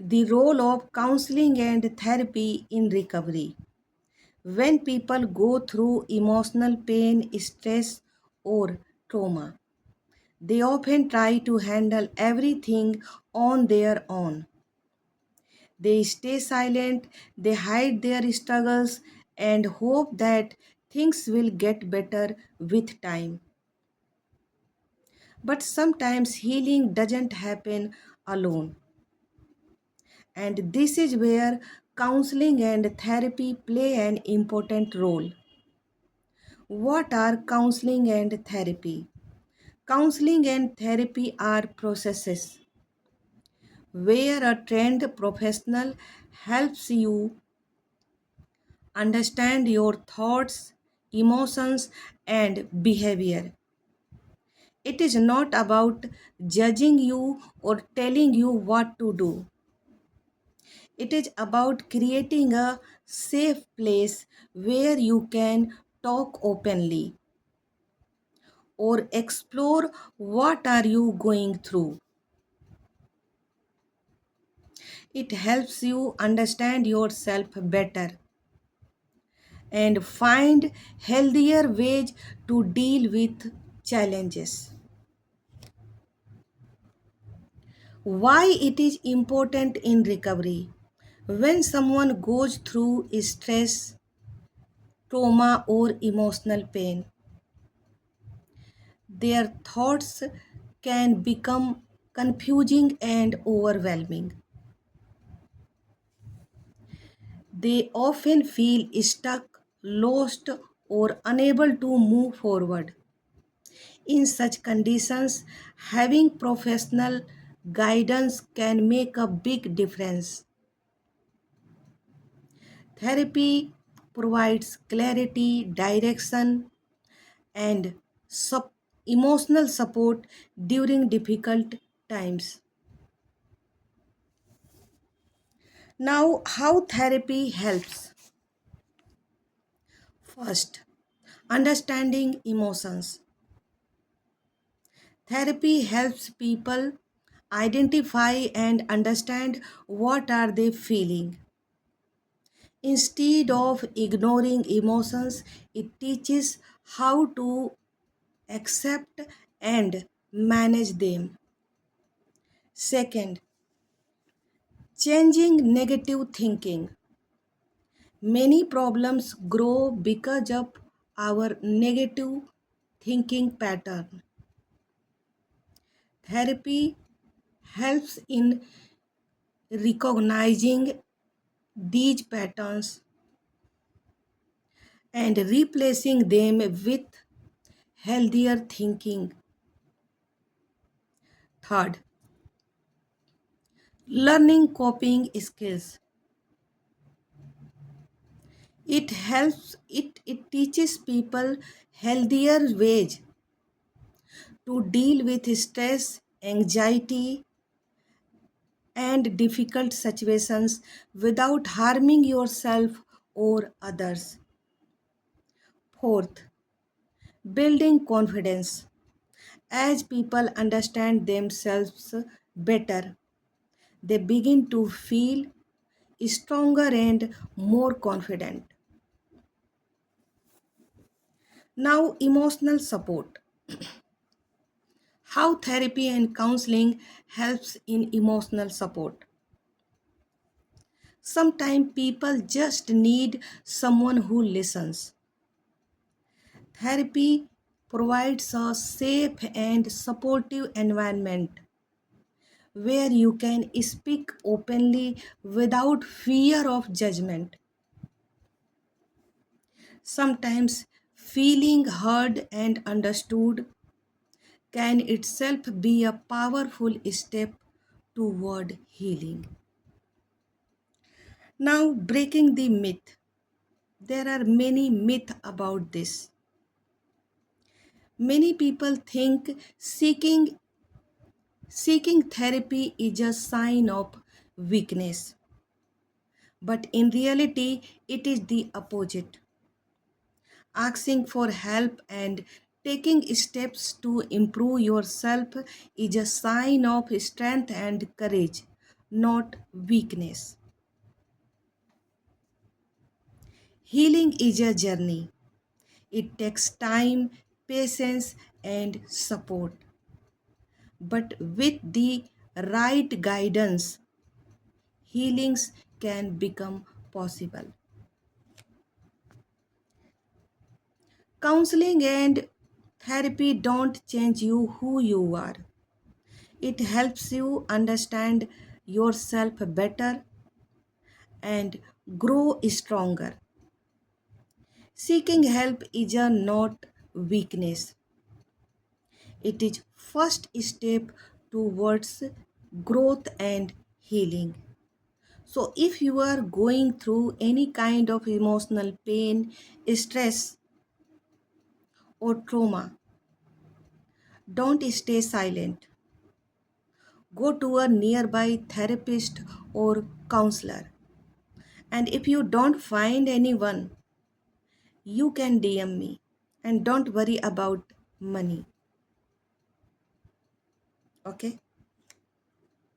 The role of counseling and therapy in recovery. When people go through emotional pain, stress, or trauma, they often try to handle everything on their own. They stay silent, they hide their struggles, and hope that things will get better with time. But sometimes healing doesn't happen alone. And this is where counseling and therapy play an important role. What are counseling and therapy? Counseling and therapy are processes where a trained professional helps you understand your thoughts, emotions, and behavior. It is not about judging you or telling you what to do. It is about creating a safe place where you can talk openly or explore what are you going through. It helps you understand yourself better and find healthier ways to deal with challenges. Why it is important in recovery? When someone goes through stress, trauma, or emotional pain, their thoughts can become confusing and overwhelming. They often feel stuck, lost, or unable to move forward. In such conditions, having professional guidance can make a big difference. Therapy provides clarity, direction, and emotional support during difficult times. Now, how therapy helps? First, understanding emotions. Therapy helps people identify and understand what are they feeling. Instead of ignoring emotions, it teaches how to accept and manage them. Second, changing negative thinking. Many problems grow because of our negative thinking pattern. Therapy helps in recognizing these patterns and replacing them with healthier thinking. Third, learning coping skills. It teaches people healthier ways to deal with stress, anxiety, and difficult situations without harming yourself or others. Fourth, building confidence. As people understand themselves better, they begin to feel stronger and more confident. Now, emotional support. How therapy and counseling helps in emotional support. Sometimes people just need someone who listens. Therapy provides a safe and supportive environment where you can speak openly without fear of judgment. Sometimes feeling heard and understood can itself be a powerful step toward healing. Now, breaking the myth. There are many myths about this. Many people think seeking therapy is a sign of weakness, but in reality, it is the opposite. Asking for help and taking steps to improve yourself is a sign of strength and courage, not weakness. Healing is a journey. It takes time, patience, and support. But with the right guidance, healings can become possible. Counseling and therapy don't change you who you are. It helps you understand yourself better and grow stronger. Seeking help is a not weakness. It is first step towards growth and healing. So if you are going through any kind of emotional pain, stress or trauma, don't stay silent. Go to a nearby therapist or counselor. And if you don't find anyone, you can DM me. And don't worry about money. Okay?